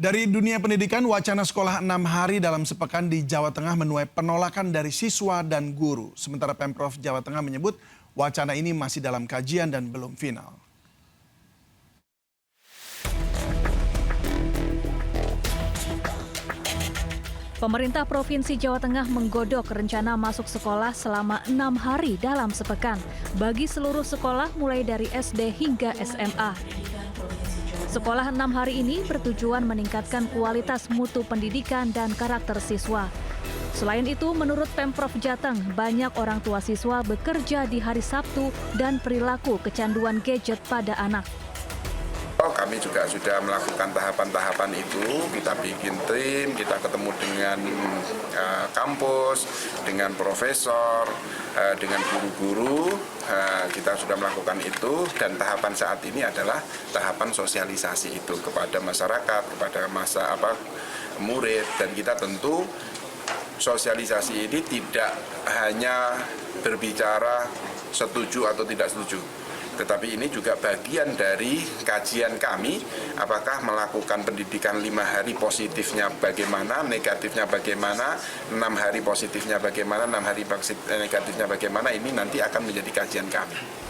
Dari dunia pendidikan, wacana sekolah 6 hari dalam sepekan di Jawa Tengah menuai penolakan dari siswa dan guru. Sementara Pemprov Jawa Tengah menyebut wacana ini masih dalam kajian dan belum final. Pemerintah Provinsi Jawa Tengah menggodok rencana masuk sekolah selama 6 hari dalam sepekan bagi seluruh sekolah mulai dari SD hingga SMA. Sekolah 6 hari ini bertujuan meningkatkan kualitas mutu pendidikan dan karakter siswa. Selain itu, menurut Pemprov Jateng, banyak orang tua siswa bekerja di hari Sabtu dan perilaku kecanduan gadget pada anak. Kami juga sudah melakukan tahapan-tahapan itu, kita bikin tim, kita ketemu dengan kampus, dengan profesor, dengan guru-guru, kita sudah melakukan itu dan tahapan saat ini adalah tahapan sosialisasi itu kepada masyarakat, kepada murid, dan kita tentu sosialisasi ini tidak hanya berbicara setuju atau tidak setuju, tetapi ini juga bagian dari kajian kami, apakah melakukan pendidikan 5 hari positifnya bagaimana, negatifnya bagaimana, 6 hari positifnya bagaimana, 6 hari negatifnya bagaimana, ini nanti akan menjadi kajian kami.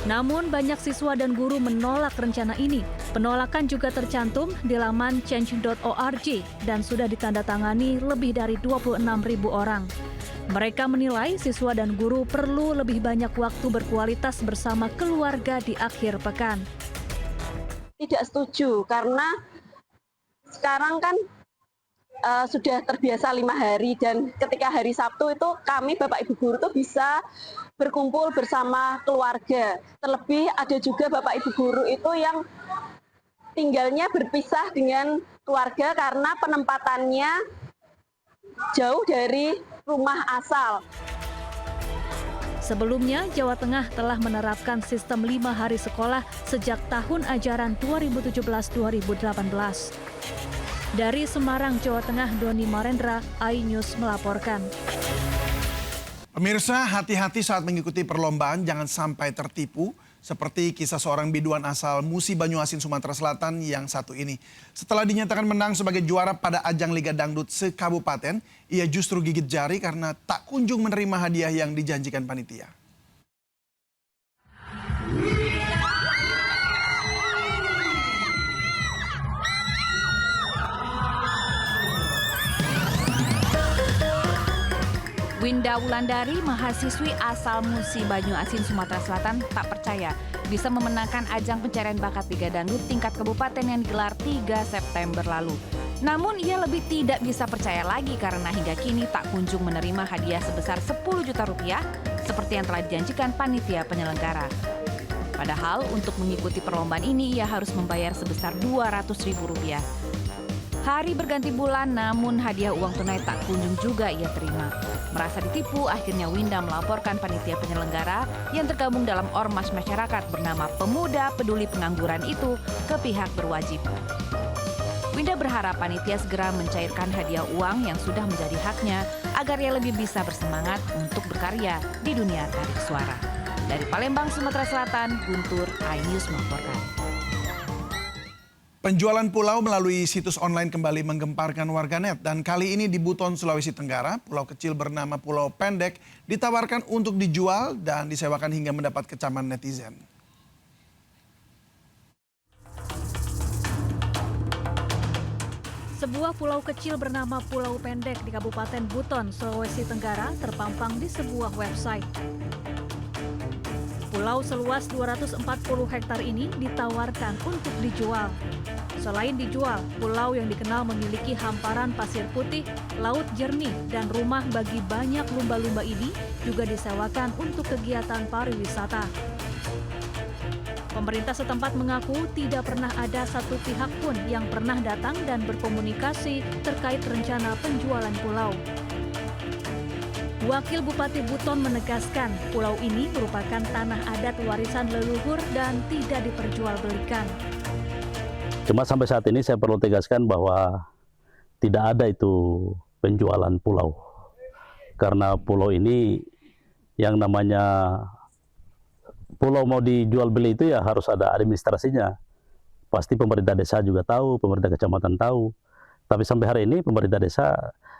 Namun banyak siswa dan guru menolak rencana ini. Penolakan juga tercantum di laman change.org dan sudah ditandatangani lebih dari 26.000 orang. Mereka menilai siswa dan guru perlu lebih banyak waktu berkualitas bersama keluarga di akhir pekan. Tidak setuju karena sekarang kan sudah terbiasa 5 hari dan ketika hari Sabtu itu kami Bapak Ibu guru itu bisa berkumpul bersama keluarga. Terlebih ada juga Bapak Ibu guru itu yang tinggalnya berpisah dengan keluarga karena penempatannya jauh dari rumah asal. Sebelumnya, Jawa Tengah telah menerapkan sistem 5 hari sekolah sejak tahun ajaran 2017-2018. Dari Semarang, Jawa Tengah, Doni Marendra, iNews melaporkan. Pemirsa, hati-hati saat mengikuti perlombaan, jangan sampai tertipu. Seperti kisah seorang biduan asal Musi Banyuasin, Sumatera Selatan yang satu ini. Setelah dinyatakan menang sebagai juara pada ajang Liga Dangdut se-Kabupaten, ia justru gigit jari karena tak kunjung menerima hadiah yang dijanjikan panitia. Winda Wulandari, mahasiswi asal Musi Banyuasin, Sumatera Selatan, tak percaya bisa memenangkan ajang pencarian bakat Liga Dangdut tingkat kabupaten yang digelar 3 September lalu. Namun ia lebih tidak bisa percaya lagi karena hingga kini tak kunjung menerima hadiah sebesar 10 juta rupiah seperti yang telah dijanjikan panitia penyelenggara. Padahal untuk mengikuti perlombaan ini ia harus membayar sebesar 200.000 rupiah. Hari berganti bulan, namun hadiah uang tunai tak kunjung juga ia terima. Merasa ditipu, akhirnya Winda melaporkan panitia penyelenggara yang tergabung dalam ormas masyarakat bernama Pemuda Peduli Pengangguran itu ke pihak berwajib. Winda berharap panitia segera mencairkan hadiah uang yang sudah menjadi haknya agar ia lebih bisa bersemangat untuk berkarya di dunia tarik suara. Dari Palembang, Sumatera Selatan, Guntur, iNews melaporkan. Penjualan pulau melalui situs online kembali menggemparkan warganet dan kali ini di Buton, Sulawesi Tenggara, pulau kecil bernama Pulau Pendek ditawarkan untuk dijual dan disewakan hingga mendapat kecaman netizen. Sebuah pulau kecil bernama Pulau Pendek di Kabupaten Buton, Sulawesi Tenggara terpampang di sebuah website. Pulau seluas 240 hektar ini ditawarkan untuk dijual. Selain dijual, pulau yang dikenal memiliki hamparan pasir putih, laut jernih, dan rumah bagi banyak lumba-lumba ini juga disewakan untuk kegiatan pariwisata. Pemerintah setempat mengaku tidak pernah ada satu pihak pun yang pernah datang dan berkomunikasi terkait rencana penjualan pulau. Wakil Bupati Buton menegaskan pulau ini merupakan tanah adat warisan leluhur dan tidak diperjualbelikan. Cuma sampai saat ini saya perlu tegaskan bahwa tidak ada itu penjualan pulau. Karena pulau ini yang namanya pulau mau dijual beli itu ya harus ada administrasinya. pasti pemerintah desa juga tahu, pemerintah kecamatan tahu. Tapi sampai hari ini pemerintah desa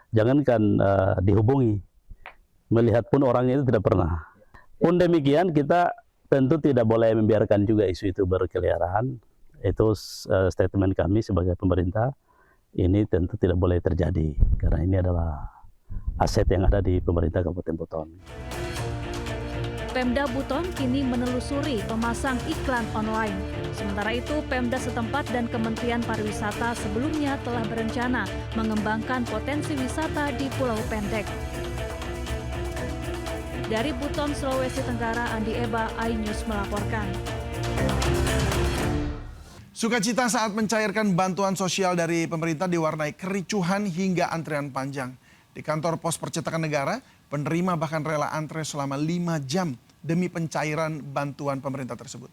jangankan dihubungi, melihat pun orangnya itu tidak pernah. Pun demikian kita tentu tidak boleh membiarkan juga isu itu berkeliaran. Itu statement kami sebagai pemerintah. Ini tentu tidak boleh terjadi karena ini adalah aset yang ada di pemerintah Kabupaten Buton. Pemda Buton kini menelusuri pemasang iklan online. Sementara itu, Pemda setempat dan Kementerian Pariwisata sebelumnya telah berencana mengembangkan potensi wisata di Pulau Pendek. Dari Buton, Sulawesi Tenggara, Andi Eba, iNews melaporkan. Sukacita saat mencairkan bantuan sosial dari pemerintah diwarnai kericuhan hingga antrian panjang. Di kantor pos percetakan negara, penerima bahkan rela antre selama 5 jam demi pencairan bantuan pemerintah tersebut.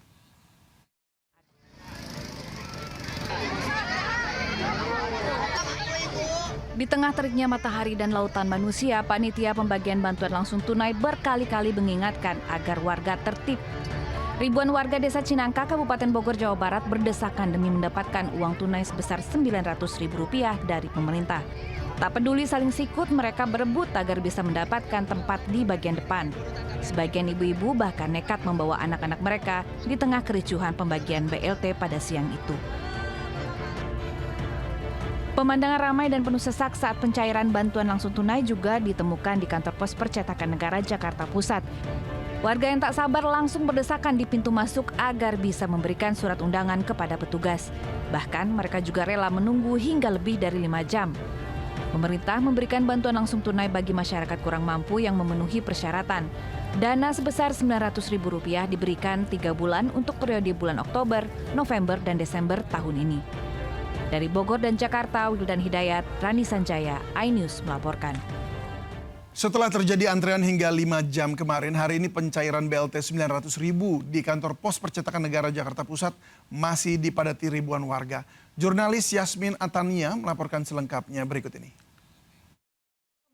Di tengah teriknya matahari dan lautan manusia, panitia pembagian bantuan langsung tunai berkali-kali mengingatkan agar warga tertib. Ribuan warga desa Cinangka, Kabupaten Bogor, Jawa Barat berdesakan demi mendapatkan uang tunai sebesar Rp900.000 dari pemerintah. Tak peduli saling sikut, mereka berebut agar bisa mendapatkan tempat di bagian depan. Sebagian ibu-ibu bahkan nekat membawa anak-anak mereka di tengah kericuhan pembagian BLT pada siang itu. Pemandangan ramai dan penuh sesak saat pencairan bantuan langsung tunai juga ditemukan di kantor pos percetakan negara Jakarta Pusat. Warga yang tak sabar langsung berdesakan di pintu masuk agar bisa memberikan surat undangan kepada petugas. Bahkan mereka juga rela menunggu hingga lebih dari 5 jam. Pemerintah memberikan bantuan langsung tunai bagi masyarakat kurang mampu yang memenuhi persyaratan. Dana sebesar Rp900.000 diberikan 3 bulan untuk periode bulan Oktober, November, dan Desember tahun ini. Dari Bogor dan Jakarta, Wildan Hidayat, Rani Sanjaya, iNews melaporkan. Setelah terjadi antrean hingga 5 jam kemarin, hari ini pencairan BLT Rp900.000 di kantor pos percetakan negara Jakarta Pusat masih dipadati ribuan warga. Jurnalis Yasmin Atania melaporkan selengkapnya berikut ini.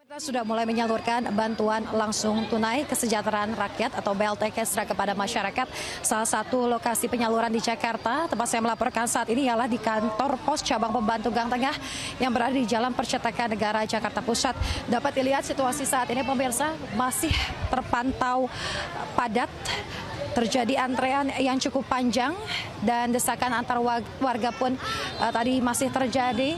Pemerintah sudah mulai menyalurkan bantuan langsung tunai kesejahteraan rakyat atau BLT Kesra kepada masyarakat. Salah satu lokasi penyaluran di Jakarta, tempat saya melaporkan saat ini ialah di kantor pos cabang pembantu Gang Tengah yang berada di Jalan Percetakan Negara Jakarta Pusat. Dapat dilihat situasi saat ini pemirsa masih terpantau padat. Terjadi antrean yang cukup panjang dan desakan antar warga pun tadi masih terjadi.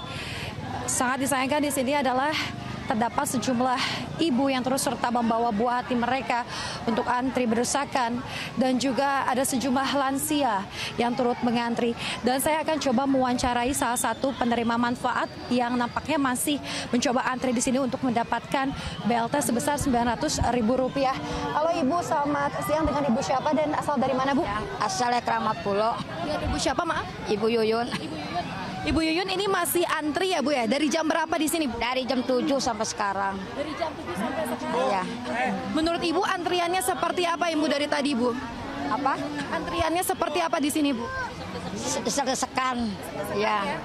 Sangat disayangkan di sini adalah terdapat sejumlah ibu yang terus serta membawa buah hati mereka untuk antri berdesakan dan juga ada sejumlah lansia yang turut mengantri. Dan saya akan coba mewawancarai salah satu penerima manfaat yang nampaknya masih mencoba antri di sini untuk mendapatkan BLT sebesar Rp900.000. Halo Ibu, selamat siang. Dengan Ibu siapa dan asal dari mana Bu? Asalnya Keramat Pulo. Ya, Ibu siapa maaf? Ibu Yuyun. Ibu Yuyun ini masih antri ya Bu ya? Dari jam berapa di sini Bu? Dari jam 7 sampai sekarang. Dari jam 7 sampai sekarang? Iya. Menurut Ibu antriannya seperti apa Ibu dari tadi Bu? Apa? Antriannya seperti apa di sini Bu? Desek-desekan. Ya.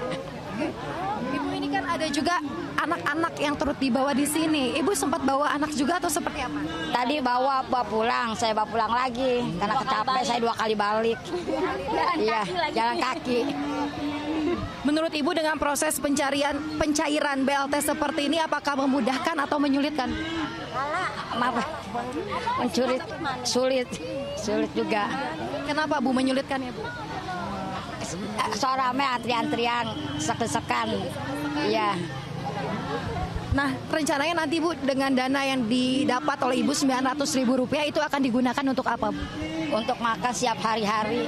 Ibu ini kan ada juga anak-anak yang turut dibawa di sini. Ibu sempat bawa anak juga atau seperti apa? Tadi bawa pulang, saya bawa pulang lagi. Karena capek saya 2 kali balik. Iya, jalan kaki. Menurut Ibu dengan proses pencairan BLT seperti ini apakah memudahkan atau menyulitkan? Maaf, sulit juga. Kenapa Bu menyulitkan ya Bu? Soalnya rame antrian, desek-desekan. Iya. Nah, rencananya nanti Bu dengan dana yang didapat oleh Ibu Rp900.000 itu akan digunakan untuk apa Bu? Untuk makan siap hari-hari.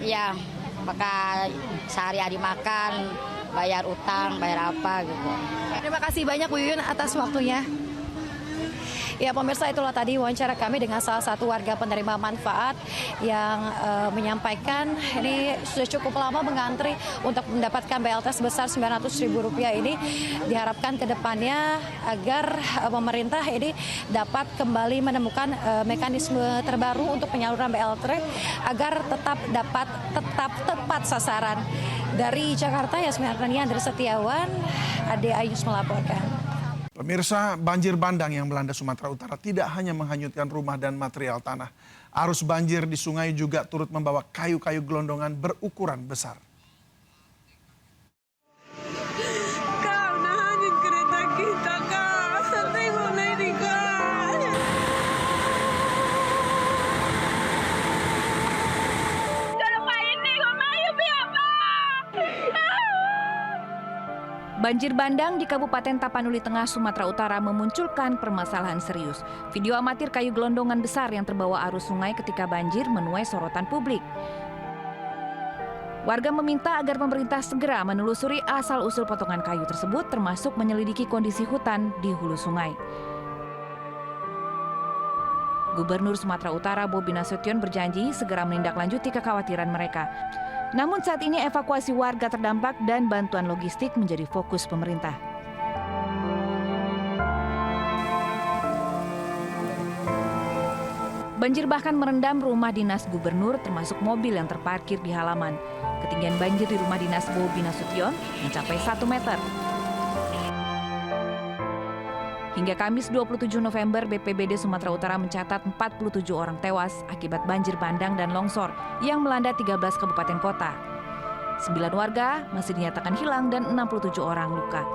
Ya, maka sehari-hari makan, bayar utang, bayar apa gitu. Terima kasih banyak Bu Yuyun atas waktunya. Ya pemirsa, itulah tadi wawancara kami dengan salah satu warga penerima manfaat yang menyampaikan ini sudah cukup lama mengantri untuk mendapatkan BLT sebesar Rp900.000 ini. Diharapkan ke depannya agar pemerintah ini dapat kembali menemukan mekanisme terbaru untuk penyaluran BLT agar tetap tepat sasaran. Dari Jakarta, Yasmin Artania, Andri Setiawan, iNews melaporkan. Pemirsa, banjir bandang yang melanda Sumatera Utara tidak hanya menghanyutkan rumah dan material tanah. Arus banjir di sungai juga turut membawa kayu-kayu gelondongan berukuran besar. Banjir bandang di Kabupaten Tapanuli Tengah, Sumatera Utara memunculkan permasalahan serius. Video amatir kayu gelondongan besar yang terbawa arus sungai ketika banjir menuai sorotan publik. Warga meminta agar pemerintah segera menelusuri asal-usul potongan kayu tersebut, termasuk menyelidiki kondisi hutan di hulu sungai. Gubernur Sumatera Utara Bobi Nasution berjanji segera menindaklanjuti kekhawatiran mereka. Namun saat ini evakuasi warga terdampak dan bantuan logistik menjadi fokus pemerintah. Banjir bahkan merendam rumah dinas gubernur termasuk mobil yang terparkir di halaman. Ketinggian banjir di rumah dinas Bobi Nasution mencapai 1 meter. Hingga Kamis 27 November, BPBD Sumatera Utara mencatat 47 orang tewas akibat banjir bandang dan longsor yang melanda 13 kabupaten kota. 9 warga masih dinyatakan hilang dan 67 orang luka.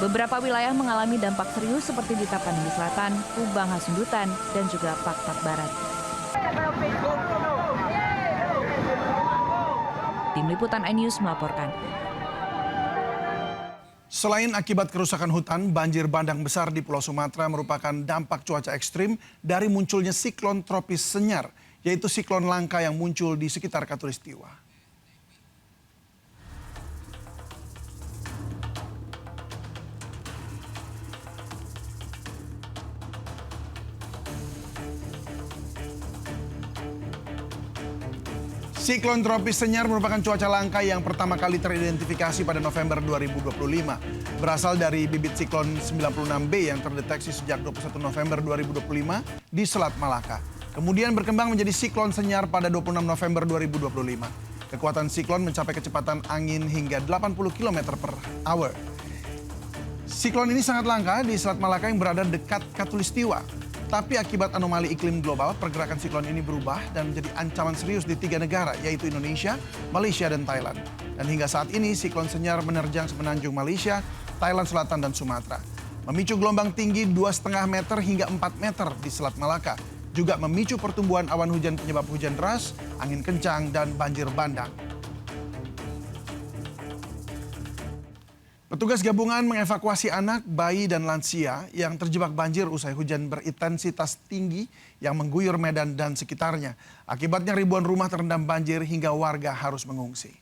Beberapa wilayah mengalami dampak serius seperti di Tapanuli Selatan, Kubang Hasundutan, dan juga Pakpak Barat. Tim Liputan iNews melaporkan. Selain akibat kerusakan hutan, banjir bandang besar di Pulau Sumatera merupakan dampak cuaca ekstrim dari munculnya siklon tropis Senyar, yaitu siklon langka yang muncul di sekitar Khatulistiwa. Siklon tropis Senyar merupakan cuaca langka yang pertama kali teridentifikasi pada November 2025. Berasal dari bibit siklon 96B yang terdeteksi sejak 21 November 2025 di Selat Malaka. Kemudian berkembang menjadi siklon Senyar pada 26 November 2025. Kekuatan siklon mencapai kecepatan angin hingga 80 km per hour. Siklon ini sangat langka di Selat Malaka yang berada dekat Khatulistiwa. Tapi akibat anomali iklim global, pergerakan siklon ini berubah dan menjadi ancaman serius di 3 negara, yaitu Indonesia, Malaysia, dan Thailand. Dan hingga saat ini, siklon Senyar menerjang semenanjung Malaysia, Thailand Selatan, dan Sumatera. Memicu gelombang tinggi 2,5 meter hingga 4 meter di Selat Malaka. Juga memicu pertumbuhan awan hujan penyebab hujan deras, angin kencang, dan banjir bandang. Petugas gabungan mengevakuasi anak, bayi, dan lansia yang terjebak banjir usai hujan berintensitas tinggi yang mengguyur Medan dan sekitarnya. Akibatnya ribuan rumah terendam banjir hingga warga harus mengungsi.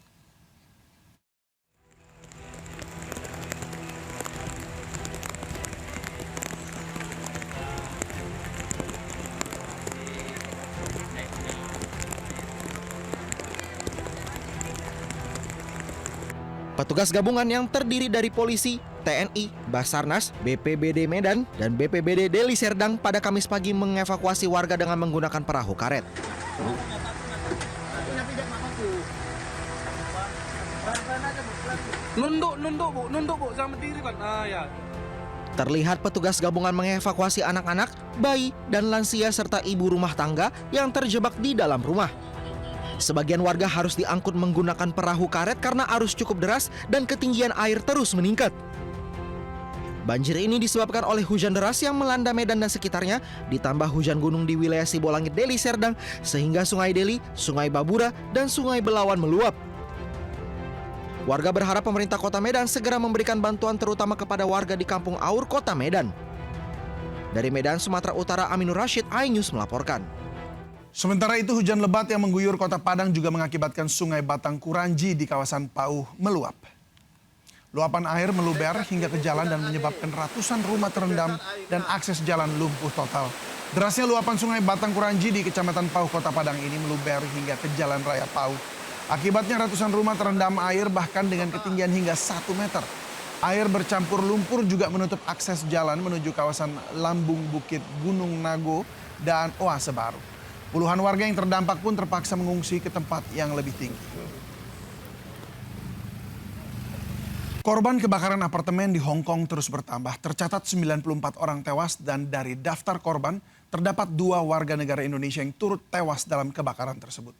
Petugas gabungan yang terdiri dari polisi, TNI, Basarnas, BPBD Medan, dan BPBD Deli Serdang pada Kamis pagi mengevakuasi warga dengan menggunakan perahu karet. Nunduk bu, sama diri kan. Ya. Terlihat petugas gabungan mengevakuasi anak-anak, bayi, dan lansia serta ibu rumah tangga yang terjebak di dalam rumah. Sebagian warga harus diangkut menggunakan perahu karet karena arus cukup deras dan ketinggian air terus meningkat. Banjir ini disebabkan oleh hujan deras yang melanda Medan dan sekitarnya, ditambah hujan gunung di wilayah Sibolangit Deli Serdang, sehingga Sungai Deli, Sungai Babura, dan Sungai Belawan meluap. Warga berharap pemerintah Kota Medan segera memberikan bantuan terutama kepada warga di Kampung Aur, Kota Medan. Dari Medan, Sumatera Utara, Aminur Rashid, iNews melaporkan. Sementara itu hujan lebat yang mengguyur Kota Padang juga mengakibatkan Sungai Batang Kuranji di kawasan Pauh meluap. Luapan air meluber hingga ke jalan dan menyebabkan ratusan rumah terendam dan akses jalan lumpuh total. Derasnya luapan Sungai Batang Kuranji di Kecamatan Pauh, Kota Padang ini meluber hingga ke Jalan Raya Pauh. Akibatnya ratusan rumah terendam air bahkan dengan ketinggian hingga 1 meter. Air bercampur lumpur juga menutup akses jalan menuju kawasan Lambung Bukit Gunung Nago dan Oase Baru. Puluhan warga yang terdampak pun terpaksa mengungsi ke tempat yang lebih tinggi. Korban kebakaran apartemen di Hong Kong terus bertambah. Tercatat 94 orang tewas dan dari daftar korban terdapat 2 warga negara Indonesia yang turut tewas dalam kebakaran tersebut.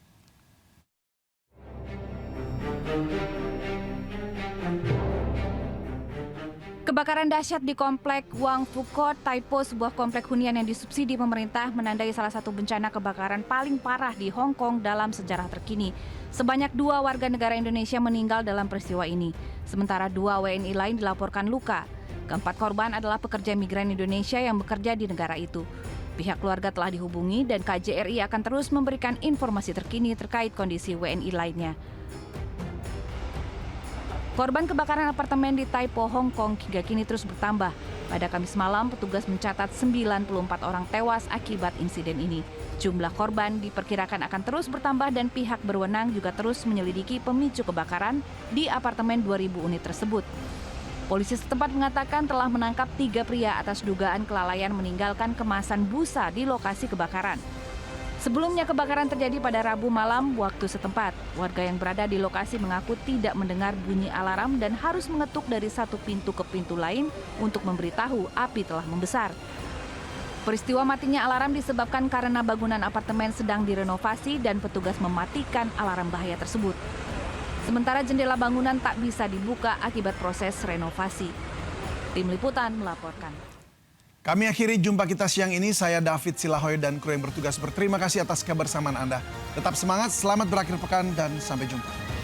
Kebakaran dahsyat di komplek Wang Fukot Taipo, sebuah komplek hunian yang disubsidi pemerintah, menandai salah satu bencana kebakaran paling parah di Hong Kong dalam sejarah terkini. Sebanyak 2 warga negara Indonesia meninggal dalam peristiwa ini, sementara 2 WNI lain dilaporkan luka. Keempat korban adalah pekerja migran Indonesia yang bekerja di negara itu. Pihak keluarga telah dihubungi dan KJRI akan terus memberikan informasi terkini terkait kondisi WNI lainnya. Korban kebakaran apartemen di Taipo, Hong Kong hingga kini terus bertambah. Pada Kamis malam, petugas mencatat 94 orang tewas akibat insiden ini. Jumlah korban diperkirakan akan terus bertambah dan pihak berwenang juga terus menyelidiki pemicu kebakaran di apartemen 2.000 unit tersebut. Polisi setempat mengatakan telah menangkap 3 pria atas dugaan kelalaian meninggalkan kemasan busa di lokasi kebakaran. Sebelumnya kebakaran terjadi pada Rabu malam waktu setempat. Warga yang berada di lokasi mengaku tidak mendengar bunyi alarm dan harus mengetuk dari satu pintu ke pintu lain untuk memberitahu api telah membesar. Peristiwa matinya alarm disebabkan karena bangunan apartemen sedang direnovasi dan petugas mematikan alarm bahaya tersebut. Sementara jendela bangunan tak bisa dibuka akibat proses renovasi. Tim Liputan melaporkan. Kami akhiri jumpa kita siang ini. Saya David Silahoy dan kru yang bertugas berterima kasih atas kebersamaan Anda. Tetap semangat, selamat berakhir pekan, dan sampai jumpa.